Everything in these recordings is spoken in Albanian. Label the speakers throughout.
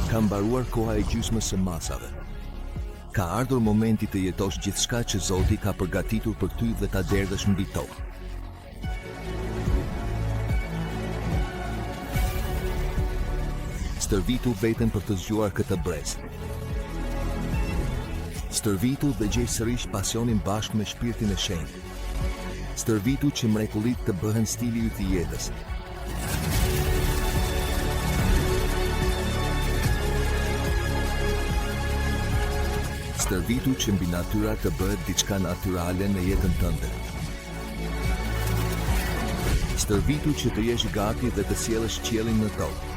Speaker 1: Ka mbaruar koha e gjysmës së masave. Ka ardhur momenti të jetosh gjithçka që Zoti ka përgatitur për ty dhe ta derdhësh mbi tokë. Stërvitu veten për të zgjuar këtë brez. Stërvitu dhe gjej sërish pasionin bashkë me shpirtin e shenjtë. Stërvitu që mrekullit të bëhen stili yt i jetës. Stërvitu që mbi natyra të bëhet diçka natyrale në jetën tënde. Stërvitu që të jesh gati dhe të sjellësh qiellin në tokë.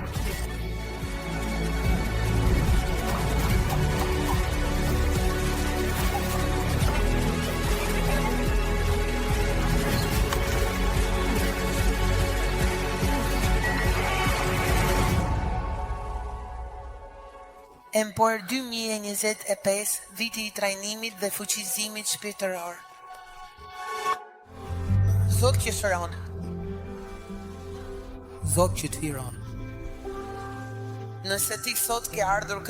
Speaker 2: Empor 2025, viti i trajnimit dhe fuqizimit shpirtëror. Zot që shëron.
Speaker 3: Zot që të hiron.
Speaker 2: Nëse ti sot ke ardhur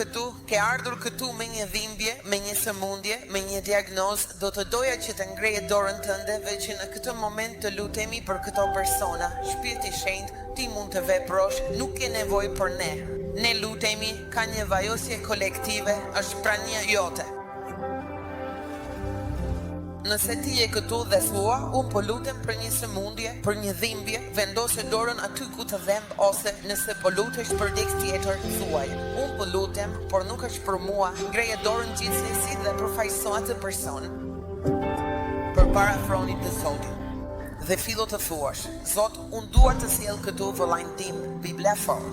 Speaker 2: këtu me një dhimbje, me një sëmundje, me një diagnozë, do të doja që të ngreje dorën tënde dhe që në këtë moment të lutemi për këto persona. Shpirti i Shenjtë, ti mund të veprosh, nuk ke nevojë për ne. Ne lutemi, ka një vajosje kolektive, është prania jote. Nëse ti je këtu dhe thua, unë po lutem për një sëmundje, për një dhimbje, vendose dorën aty ku të dhemb, ose nëse po lutesh për dikë tjetër, thuaj. Unë po lutem, por nuk është për mua, ngreje dorën gjithsesi dhe përfaqëso atë person. Përpara thronit të Zotit. Dhe fillo të thuash, Zot, unë dua të sjell këtu vëllain tim, biblefon.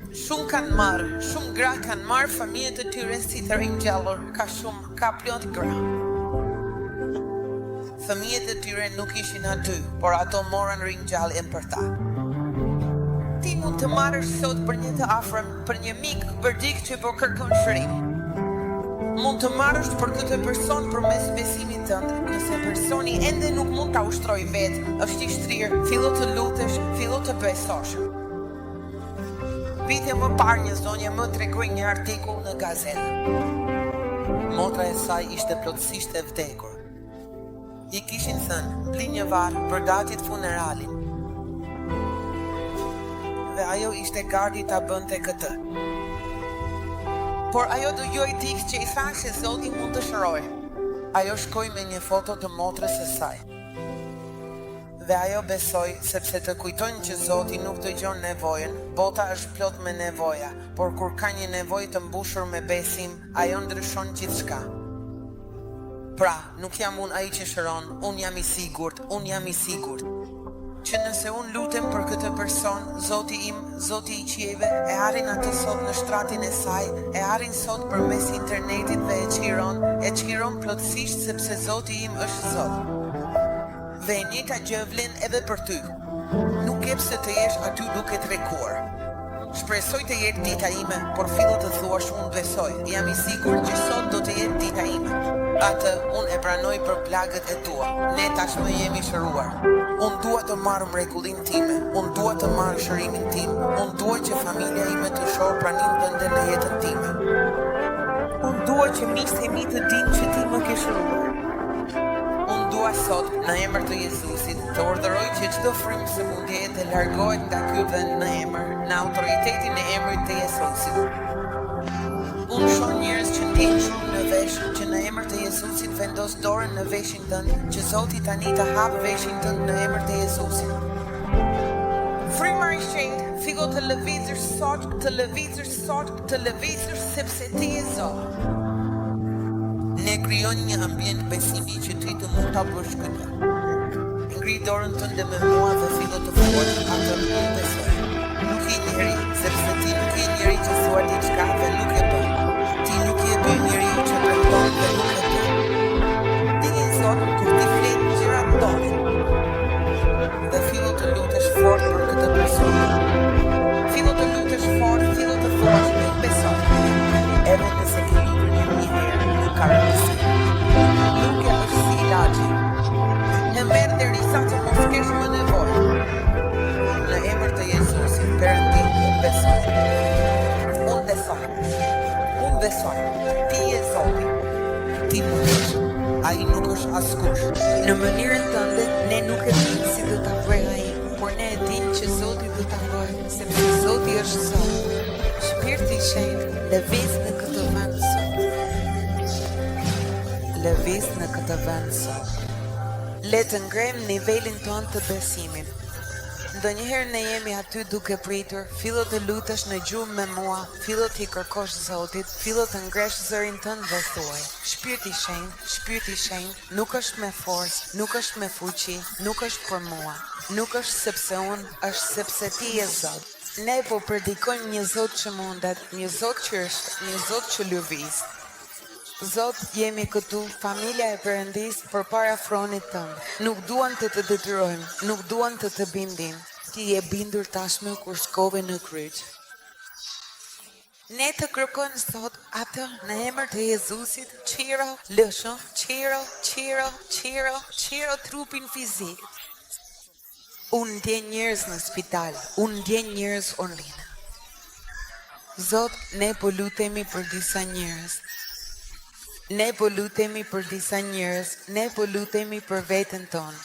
Speaker 2: Shumë kanë marrë, shumë gra kanë marrë familjet e tyre si të ringjallur, ka plot gra. Familjet e tyre nuk ishin aty, por ato morën ringjalljen për ta. Ti mund të marrësh sot për një të afërm, për një mik bërdik që po kërkon shërim. Mund të marrësh për këtë person përmes besimit tënd, nëse personi ende nuk mund ta ushtrojë vetë, është i shtrirë, fillo të lutesh, fillo të besosh. Vite më parë një zonje më tregoi një artikull në gazetë. Motra e saj ishte plotësisht e vdekur. I kishin thënë, bli një varë për datit funeralin. Dhe ajo ishte gati ta bënte këtë. Por ajo dëgjoi dikë që i thanë se Zoti mund të shërojë. Ajo shkoi me një foto të motrës së saj. Dhe ajo besoi, sepse të kujtojnë që Zoti nuk dëgjon nevojën, bota është plot me nevoja, por kur ka një nevojë të mbushur me besim, ajo ndryshon gjithçka. Pra, nuk jam unë ai që shëron, unë jam i sigurt, që nëse unë lutem për këtë person, Zoti im, Zoti i qiejve, e arrin atë sot në shtratin e saj, e arrin sot përmes internetit dhe e qiron plotësisht sepse Zoti im është Zot. Dhe e njëjta gjë vlen edhe për ty. Nuk e pse të jesh aty duke trekuar. Shpresoj të jetë dita ime, por fillo të thuash unë besoj. Jam i sigurt që sot do të jetë dita ime. Atë unë e pranoj për plagët e tua. Ne tashmë jemi shëruar. Unë dua të marr mrekullin time, unë dua të marr shërimin tim, unë dua që familja ime të shohë pranin tënde në jetën time. Unë dua që miqtë e mi të dinë që ti më ke shëruar. Unë dua sot, në emër të Jezusit, të urdhëroj që çdo frymë sëmundje të largohet nga ky vend në emër, në autoritetin e emrit të Jezusit. Unë shoh njerëz që ndjejnë shumë në vesh, që në emër të Jezusit vendos dorën në veshin tënd, që Zoti tani të hap veshin tënd në emër të Jezusit. Fryma e shenjtë, fillo të lëvizësh sepse ti je Zot. Ne krijon një ambient besimi që ti të mund ta bësh këtë. Ngri dorën tënde me mua dhe fillo të thuash atë unë besoj. Nuk je njeri, sepse ti nuk je njeri që thua diçka dhe nuk e bën. Ti nuk je njeri që pretendon dhe nuk e bën. Ti je Zot kur ti flet gjëra ndodhin. Dhe fillo të lutesh fort për këtë person. Fillo të lutesh fort, fillo të thuash nuk besoj. Edhe nëse ke lutur një herë, nuk ka rëndësi. Nuk e është si ilaçi. E merr derisa të mos kesh më nevojë. Në emër të Jezusit. ai nuk është askush. Në mënyrën tënde, ne nuk e dim si do ta bëjë ai, por ne e dim që Zoti do ta bëjë, sepse Zoti është Zot. Shpirti i Shenjtë lëviz në këtë vend sot. Lëviz në këtë vend sot. Le të ngrejmë nivelin tonë të besimit. Ndonjëherë ne jemi aty duke pritur, fillo të lutesh në gjuhë me mua, fillo t'i kërkosh Zotit, fillo të ngresh zërin tënd dhe thuaj: Shpirti i Shenjtë nuk është me forcë, nuk është me fuqi, nuk është për mua, nuk është sepse unë, është sepse ti je Zot. Ne po predikojmë një Zot që mundet, një Zot që është, një Zot që lëviz. Zot, jemi këtu, familja e Perëndis përpara fronit tënd. Nuk duan të të detyrojmë, nuk duan të të bindim. Ti je bindur tashmë kur shkove në kryq. Ne të kërkojmë sot atë në emër të Jezusit, qiro, lësho, qiro trupin fizik. Unë ndjen njerëz në spital, unë ndjen njerëz online. Zot, ne po lutemi për disa njerëz. Ne po lutemi për disa njerëz, ne po lutemi për veten tonë.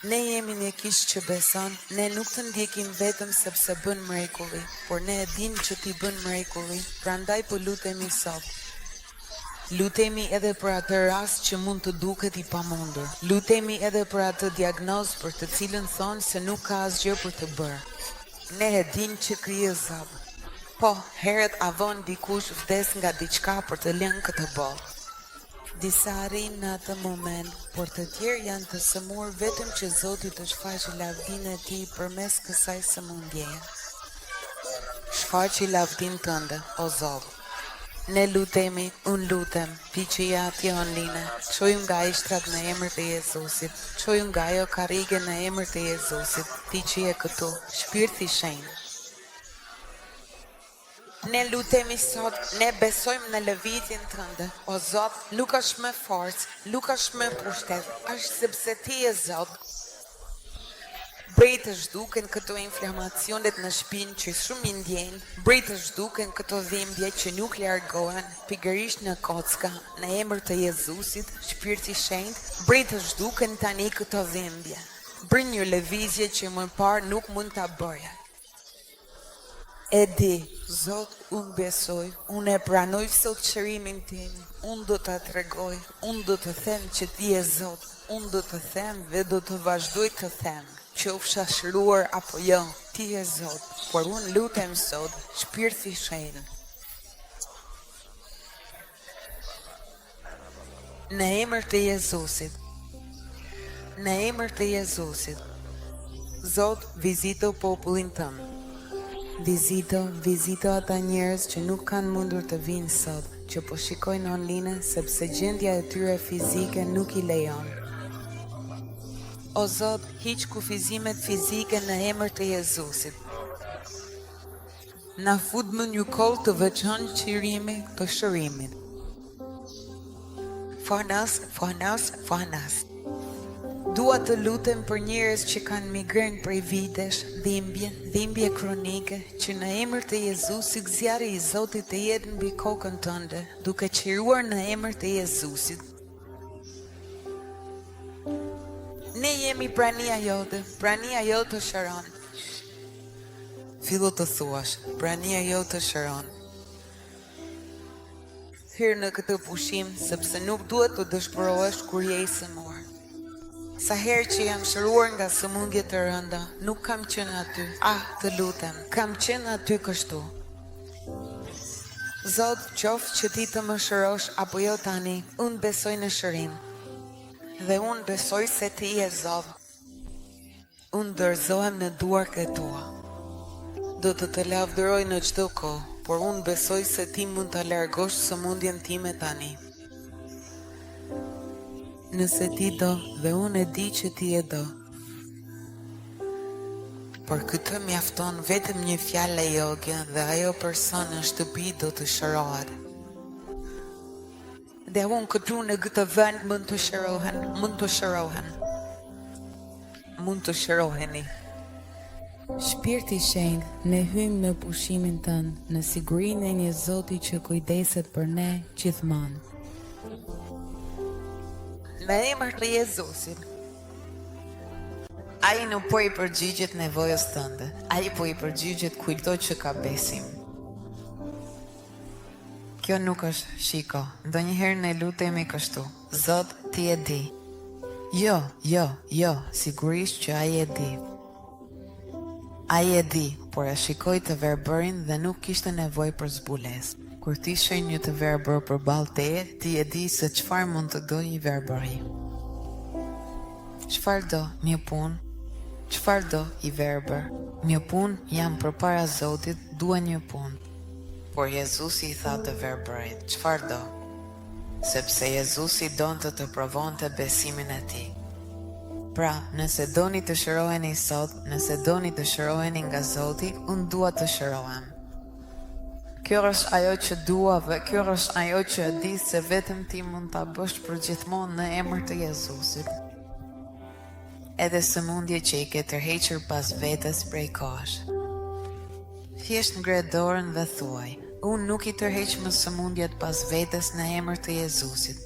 Speaker 2: Ne jemi një kish që beson, ne nuk të ndjekim vetëm sepse bën mrekulli, por ne e dim që ti bën mrekulli, prandaj po lutemi sot. Lutemi edhe për atë rast që mund të duket i pamundur. Lutemi edhe për atë diagnozë për të cilën thonë se nuk ka asgjë për të bërë. Ne e dim që ky je Zot. Po, herët avon dikush vdes nga diçka për të lënë këtë botë. Disa arrin në atë moment, por të tjerë janë të sëmurë vetëm që Zoti të shfaqë lavdinë e tij përmes kësaj sëmundjeje. Shfaqi lavdinë tënde, o Zot. Ne lutemi, unë lutem, ti që je atje online, çojmë nga ishtrat në emër të Jezusit, çojmë nga ajo karrige në emër të Jezusit, ti që je këtu, Shpirti i Shenjtë. Ne lutemi sot, ne besojmë në lëvizjen tënde. O Zot, nuk është me forcë, nuk është me pushtet, është sepse ti je Zot. Bëj të zhduken këto inflamacionet në shpinë që shumë i ndjejnë, bëj të zhduken këto dhimbje që nuk largohen, pikërisht në kocka, në emër të Jezusit, Shpirti i Shenjtë, bëj të zhduken tani këto dhimbje. Bëj një lëvizje që më parë nuk mund ta bëja. E di, Zot, unë besoj, unë e pranoj sot shërimin tim, unë do të tregoj, unë do të them që ti je Zot, unë do të them dhe do të vazhdoj të them, qofsha shëruar apo jo, ti je Zot, por unë lutem sot, Shpirti i Shenjtë. Në emër të Jezusit, në emër të Jezusit, Zot, vizito popullin tënd. Vizito ata njerëz që nuk kanë mundur të vinë sot, që po shikojnë online sepse gjendja e tyre fizike nuk i lejon. O Zot, hiq kufizimet fizike në emër të Jezusit. Na fut më një kohë të veçantë qirimi të shërimit. Fanas. Dua të lutem për njerëz që kanë migrenë prej vitesh, dhimbje kronike, që në emër të Jezusit zjarri i Zotit të jetë mbi kokën tënde, duke qiruar në emër të Jezusit. Ne jemi prania jote të shëron. Fillo të thuash, prania jote shëron. Hyrë në këtë pushim, sepse nuk duhet të dëshpërohesh kur je i sëmur. Sa herë që jam shëruar nga sëmundje të rënda, nuk kam qenë aty. Të lutem, kam qenë aty kështu. Zot, qoftë që ti të më shërosh apo jo tani, unë besoj në shërim. Dhe unë besoj se ti je Zot. Unë dorëzohem në duart e tua. Do të lavdëroj në çdo kohë, por unë besoj se ti mund ta largosh sëmundjen time tani. Nëse ti do, dhe unë e di që ti e do. Por këtë mjafton vetëm një fjalë joge dhe ajo person në shtëpi do të shërohet. Dhe unë këtu në këtë vend mund të shëroheni.
Speaker 3: Shpirti i Shenjtë, ne hymë në pushimin tënd, në sigurinë e një Zoti që kujdeset për ne gjithmonë.
Speaker 2: në emër të Jezusit. Ai nuk po i përgjigjet nevojës tënde, ai po i përgjigjet kujto që ka besim. Kjo nuk është shiko, ndonjëherë ne lutemi kështu, Zot, ti e di. Jo, sigurisht që ai e di. Ai e di, por e shikoi të verbërin dhe nuk kishte nevojë për zbulesë. Kur ti sheh një të verbër përballë teje, ti e di se çfarë mund të dojë i verbëri. Çfarë do një punë? Çfarë do i verbër? Një punë jam përpara Zotit, dua një punë. Por Jezusi i tha të verbërit, çfarë do? Sepse Jezusi donte të provonte besimin e tij. Pra, nëse doni të shëroheni sot, nëse doni të shëroheni nga Zoti, unë dua të shërohem. Kjo është ajo që dua dhe kjo është ajo që e di se vetëm ti mund ta bësh përgjithmonë në emër të Jezusit. Edhe sëmundje që i ke tërhequr pas vetes prej kohësh. Thjesht ngre dorën dhe thuaj, unë nuk i tërheq më sëmundjet pas vetes në emër të Jezusit.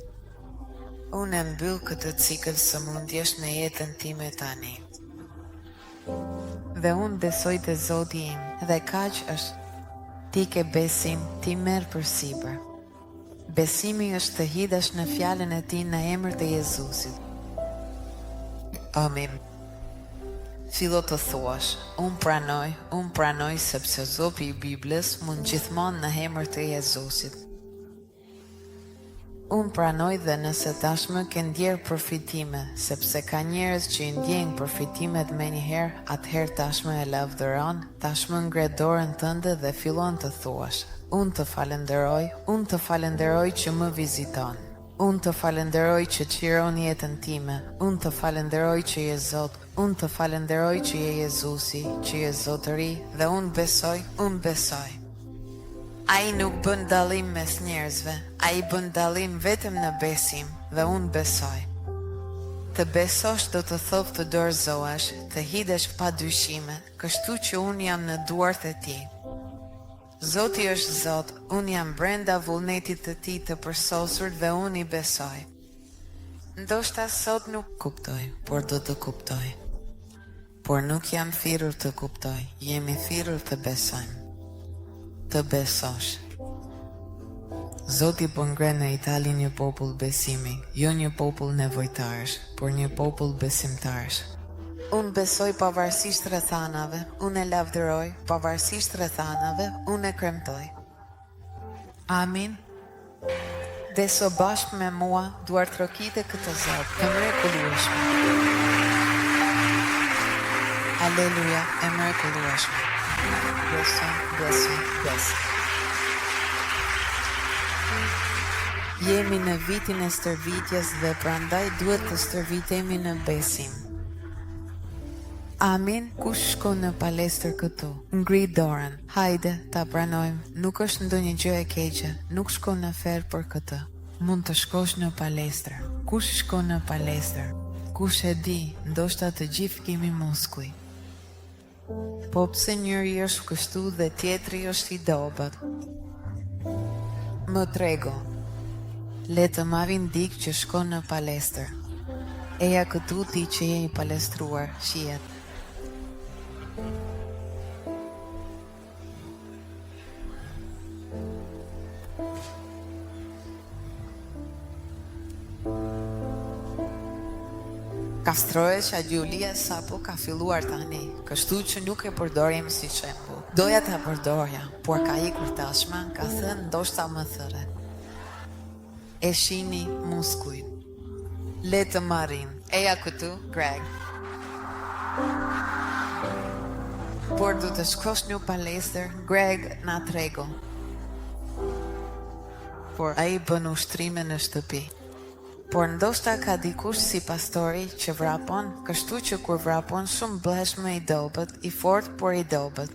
Speaker 2: Unë e mbyll këtë cikël sëmundjesh në jetën time tani. Dhe unë besoj te Zoti im, dhe kaq është. Ti ke besim, ti merr përsipër. Besimi është të hidhesh në fjalën e tij në emër të Jezusit. Amen. Fillo të thuash, unë pranoj sepse zopi i Biblës mund gjithmonë në emër të Jezusit. Unë pranoj dhe nëse tashmë ke ndjerë përfitime, sepse ka njerëz që i ndjejnë përfitimet me njëherë, atëherë tashmë e lavdëron, tashmë ngre dorën tënde dhe fillon të thuash. Unë të falenderoj që më viziton. Unë të falenderoj që qiron jetën time. Unë të falenderoj që je Zot. Unë të falenderoj që je Jezusi, që je Zotëri, dhe unë besoj. Ai nuk bën dallim mes njerëzve, ai bën dallim vetëm në besim, dhe unë besoj. Të besosh do të thotë të dorëzohesh, të hidhesh pa dyshime, kështu që unë jam në duart e tij. Zoti është Zot, unë jam brenda vullnetit të tij të përsosur dhe unë i besoj. Ndoshta sot nuk kuptoj, por do të kuptoj. Por nuk jam thirrur të kuptoj, jemi thirrur të besojmë. Të besosh. Zoti po ngren në Itali një popull besimi, jo një popull nevojtarësh, por një popull besimtarësh. Unë besoj pavarësisht rrethanave, unë e lavdëroj, pavarësisht rrethanave, unë e kremtoj. Amin. Dhe së bashkë me mua, duar trokite këtë Zot, të mrekullueshme. Aleluja, e mrekullueshme. Beso. Jemi në vitin e stërvitjes dhe prandaj duhet të stërvitemi në besim. Amin, kush shkon në palestër këtu? Ngri dorën, hajde, ta pranojmë, nuk është ndonjë gjë e keqe, nuk shkon në fer për këtë. Mund të shkosh në palestër. Kush shkon në palestër? Kush e di, ndoshta të gjithë kemi muskuj. Po pse njëri është kështu dhe tjetri është i dobët? Më trego. Le të marrin dikë që shkon në palestër. Eja këtu ti që je i palestruar, shihet. Kastrohesh agjulia sapo ka filluar tani, kështu që nuk e përdorim si shembull. Doja ta përdorja, por ka ikur tashma, ka thënë ndoshta më thërre. E shihni muskujt. Le të marrin. Eja këtu, Greg. Por du të shkosh në palestër, Greg na trego. Por ai bën ushtrime në shtëpi. Por ndoshta ka dikush si pastori që vrapon, kështu që kur vrapon shumë blesh më i dobët, i fort por i dobët.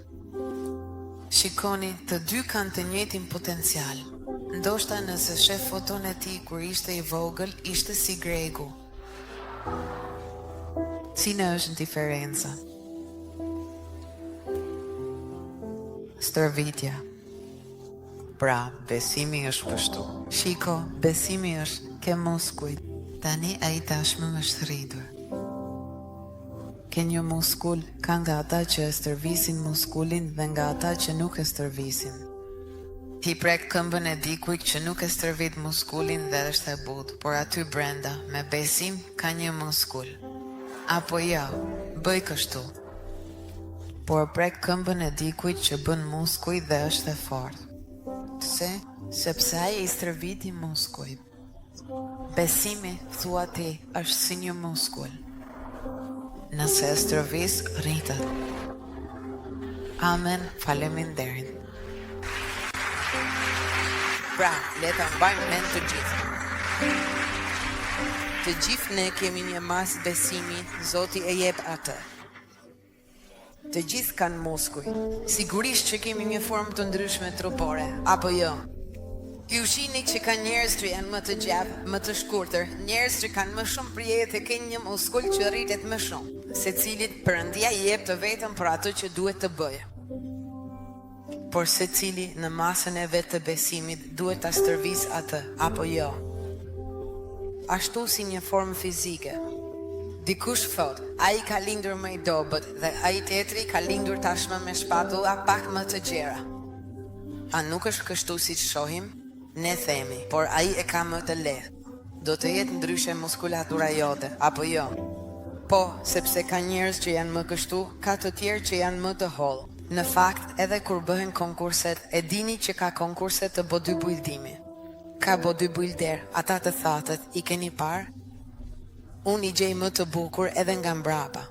Speaker 2: Shikoni, të dy kanë të njëjtin potencial. Ndoshta nëse shef foton e tij kur ishte i vogël, ishte si Gregu. Cila është diferenca? Stërvitja. Pra, besimi është kështu. Shiko, besimi është ke muskujt.
Speaker 3: Tani ai tashmë është rritur. Ke një muskull, ka nga ata që e stërvisin muskulin dhe nga ata që nuk e stërvisin. Ti prek këmbën e dikujt që nuk e stërvit muskulin dhe është e butë, por aty brenda, me besim, ka një muskull. Apo ja, bëj kështu. Por prek këmbën e dikujt që bën muskuj dhe është e fortë. Pse? Sepse ai i stërviti muskuj. Besimi, thua ti, është si një muskull. Nëse e stërvis, rritet. Amen, faleminderit.
Speaker 2: Pra, le ta mbajmë mend të gjithë. Të gjithë ne kemi një mas besimi, Zoti e jep atë. Të gjithë kanë muskuj. Sigurisht që kemi një formë të ndryshme trupore, apo jo? Ju shihni që ka njerëz që janë më të gjatë, më të shkurtër, njerëz që kanë më shumë prije dhe kanë një muskull që rritet më shumë, secilit Perëndia i jep të vetëm për atë që duhet të bëjë. Por secili në masën e vet të besimit duhet ta stërvis atë, apo jo? Ashtu si një formë fizike. Dikush thot, ai ka lindur më i dobët dhe ai tjetri ka lindur tashmë me shpatulla pak më të gjera. A nuk është kështu siç shohim? Ne themi, por ai e ka më të lehtë. Do të jetë ndryshe muskulatura jote, apo jo? Po, sepse ka njerëz që janë më kështu, ka të tjerë që janë më të hollë. Në fakt, edhe kur bëhen konkurset, e dini që ka konkurset të bodybuildimi. Ka bodybuilder, ata të thatët, i keni parë? Unë i gjej më të bukur edhe nga mbrapa.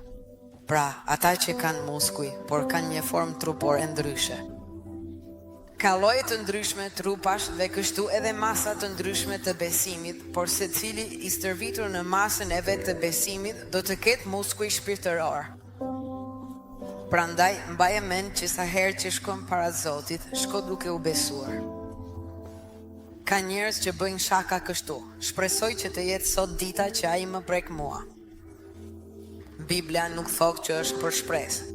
Speaker 2: Pra, ata që kanë muskuj, por kanë një formë trupore ndryshe. Ka lloje të ndryshme trupash dhe kështu edhe masa të ndryshme të besimit, por secili i stërvitur në masën e vet të besimit do të ketë muskuj shpirtëror. Prandaj, mbaje mend që sa herë që shkon para Zotit, shko duke u besuar. Ka njerëz që bëjnë shaka kështu. Shpresoj që të jetë sot dita që ai më prek mua. Bibla nuk thot që është për shpresë.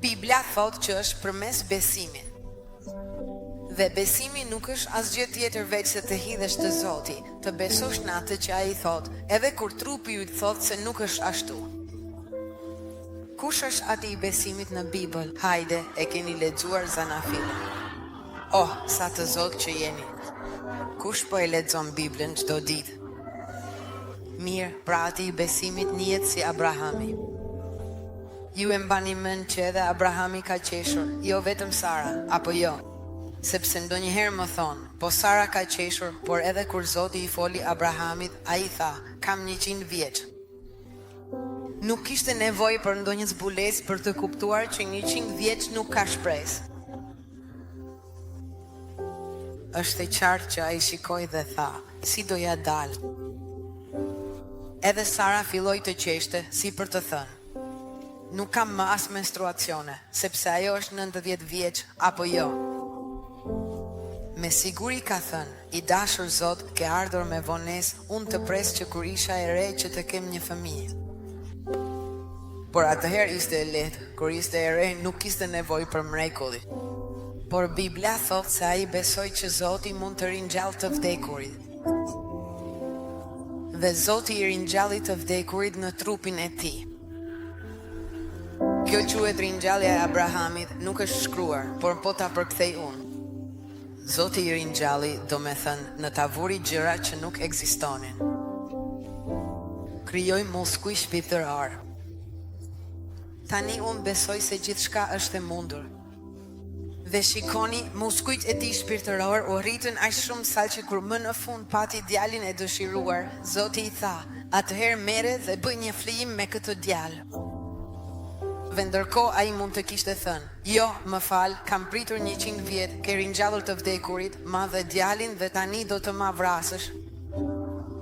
Speaker 2: Bibla thot që është përmes besimit. Dhe besimi nuk është asgjë tjetër veç se të hidhesh te Zoti, të besosh në atë që ai thot, edhe kur trupi yt thot se nuk është ashtu. Kush është ati i besimit në Bibël? Hajde, e keni lexuar Zanafilin. Oh, sa të Zot që jeni. Kush po e lexon Biblën çdo ditë? Mirë, pra ati i besimit njihet si Abrahami. Ju e mbani mend që edhe Abrahami ka qeshur, jo vetëm Sara, apo jo? Sepse ndonjëherë më thonë, po Sara ka qeshur, por edhe kur Zoti i foli Abrahamit, ai tha, kam 100 vjeç. Nuk kishte nevojë për ndonjë zbulesë për të kuptuar që 100 vjeç nuk ka shpresë. Është e qartë që ai shikoi dhe tha, si do ja dal. Edhe Sara filloi të qeshte, si për të thënë, nuk kam më as menstruacione, sepse ajo është 90 vjeç, apo jo? Me siguri ka thënë, i dashur Zot, ke ardhur me vonesë, unë të pres që kur isha e re që të kem një fëmijë. Por atëherë ishte e lehtë, kur ishte e re nuk kishte nevojë për mrekulli. Por Bibla thot se ai besoi që Zoti mund të ringjallë të vdekurit. Dhe Zoti i ringjalli të vdekurit në trupin e tij. Kjo quhet ringjallja e Abrahamit, nuk është shkruar, por po ta përkthej unë. Zoti i ringjalli, do me thënë, në tavuri gjëra që nuk ekzistonin. Krijoi muskuj shpirtëror. Tani unë besoj se gjithçka është e mundur. Dhe shikoni, muskujt e tij shpirtëror u rritën aq shumë sa që kur më në fund pati djalin e dëshiruar, Zoti i tha, atëherë merre dhe bëj një flijim me këtë djalë. Dhe ndërkohë ai mund të kishte thënë, jo, më fal, kam pritur 100 vjet, ke ringjallur të vdekurit, ma dhe djalin dhe tani do të ma vrasësh.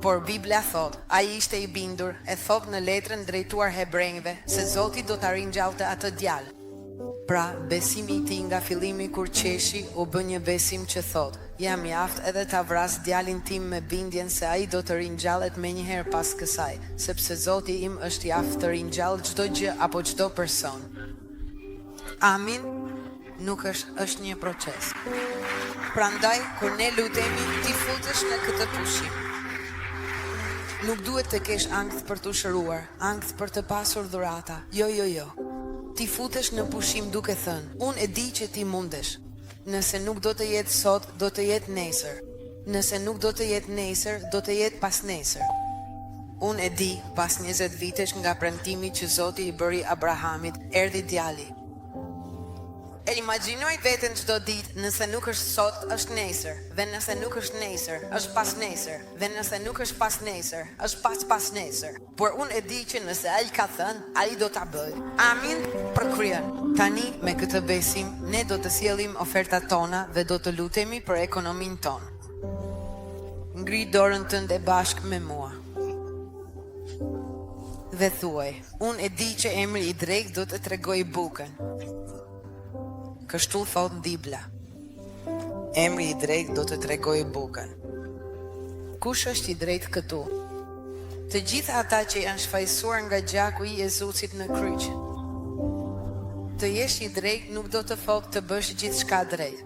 Speaker 2: Por Bibla thot, ai ishte i bindur, e thot në letrën drejtuar hebrejve, se Zoti do ta ringjallte atë djalë. Pra, besimi i tij nga fillimi kur qeshi u bë një besim që thot, jam mjaft edhe ta vras djalin tim me bindjen se ai do të ringjallet menjëherë pas kësaj, sepse Zoti im është i aftë të ringjallë çdo gjë apo çdo person. Amin. Nuk është një proces. Prandaj, kur ne lutemi, ti futesh në këtë pushim.
Speaker 3: Nuk duhet të kesh ankth për të shëruar, ankth për të pasur dhurata. Jo. Ti futesh në pushim duke thënë, unë e di që ti mundesh. Nëse nuk do të jetë sot, do të jetë nesër. Nëse nuk do të jetë nesër, do të jetë pas nesër. Unë e di, pas 20 vitesh nga premtimi që Zoti i bëri Abrahamit, erdhi djali. E imagjinoj veten çdo ditë, nëse nuk është sot, është nesër, dhe nëse nuk është nesër, është pas nesër, dhe nëse nuk është pas nesër, është pas nesër. Por unë e di që nëse ai ka thënë, ai do ta bëjë. Amin, përkryen. Tani me këtë besim, ne do të sjellim ofertat tona dhe do të lutemi për ekonominë tonë. Ngri dorën tënde bashkë me mua. Dhe thuaj, unë e di që emri i drejtë do të tregoj bukën. Kështu thot Bibla. Emri i drejtë do të tregoj bukën. Kush është i drejtë këtu? Të gjithë ata që janë shfaqsuar nga gjaku i Jezusit në kryq. Të jesh i drejtë nuk do të thotë të bësh gjithçka drejt.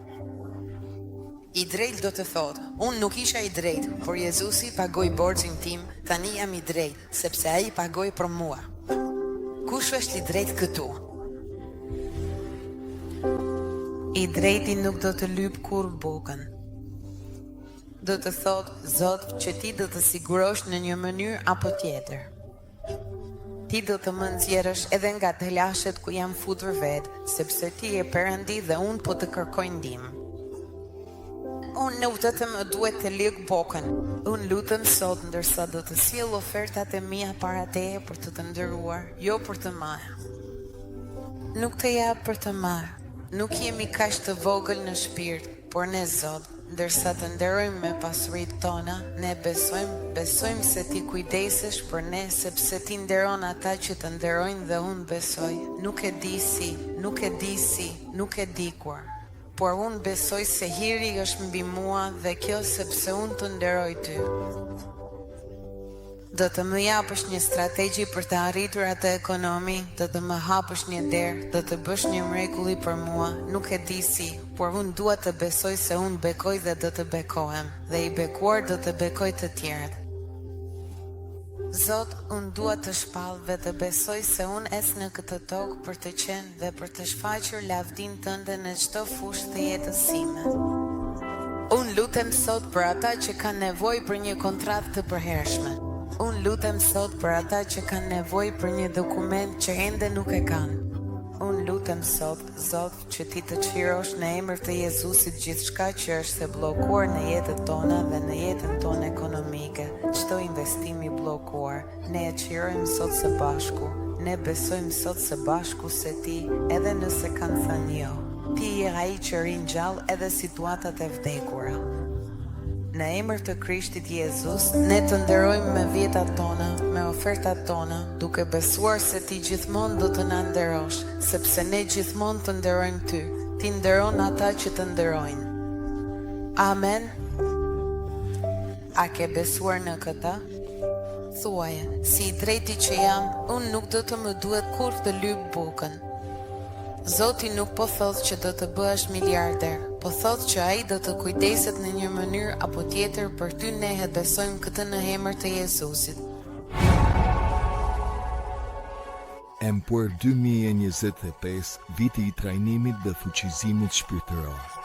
Speaker 3: I drejtë do të thotë, unë nuk isha i drejtë, por Jezusi pagoi borxhin tim, tani jam i drejtë, sepse ai pagoi për mua. Kush është i drejtë këtu? I drejti nuk do të lyp kur bukën. Do të thotë, Zot, që ti do të sigurosh në një mënyrë apo tjetër. Ti do të më nxjerrësh edhe nga të lashet ku jam futur vetë, sepse ti je Perëndi dhe unë po të kërkoj ndihmë. Unë nuk të më duhet të lyp bukën. Unë lutem sot ndërsa do të sjell ofertat e mia para teje për të nderuar, jo për të marrë. Nuk të jap për të marrë. Nuk jemi kaq të vogël në shpirt, por ne Zot, ndërsa të nderojmë me pasuritë tona, ne besojmë se ti kujdesesh për ne, sepse ti nderon ata që të nderojnë dhe unë besoj. Nuk e di kur. Por unë besoj se hiri është mbi mua dhe kjo sepse unë të nderoj ty. Do të më japësh një strategji për të arritur atë ekonomi, do të më hapësh një derë, do të bësh një mrekulli për mua, nuk e di si, por unë dua të besoj se unë bekoj dhe do të bekohem, dhe i bekuar do të bekoj të tjerët. Zot, unë dua të shpall dhe të besoj se unë es në këtë tokë për të qenë dhe për të shfaqur lavdin tënde në çdo fushë të jetës sime. Unë lutem sot për ata që kanë nevojë për një kontratë të përhershme. Unë lutem sot për ata që kanë nevojë për një dokument që ende nuk e kanë. Unë lutem sot, Zot, që ti të çlirosh në emër të Jezusit gjithçka që është e bllokuar në jetën tona dhe në jetën tonë ekonomike. Çdo investim i bllokuar, ne e çlirojmë sot së bashku. Ne besojmë sot së bashku se ti, edhe nëse kanë thënë jo, ti je ai që ringjall edhe situatat e vdekura. Në emër të Krishtit Jezus, ne të nderojmë me vjetat tona, me ofertat tona, duke besuar se ti gjithmonë do të na nderosh, sepse ne gjithmonë të nderojmë ty. Ti nderon ata që të nderojnë. Amen. A ke besuar në këtë? Thuaje, si i drejti që jam, unë nuk do të më duhet kur të lyp bukën. Zoti nuk po thotë që do të bëhesh miliarder, po thotë që ai do të kujdeset në një mënyrë apo tjetër për ty. Ne e besojmë këtë në emër të Jezusit.
Speaker 1: Empuer 2025, viti i trajnimit dhe fuqizimit shpirtëror.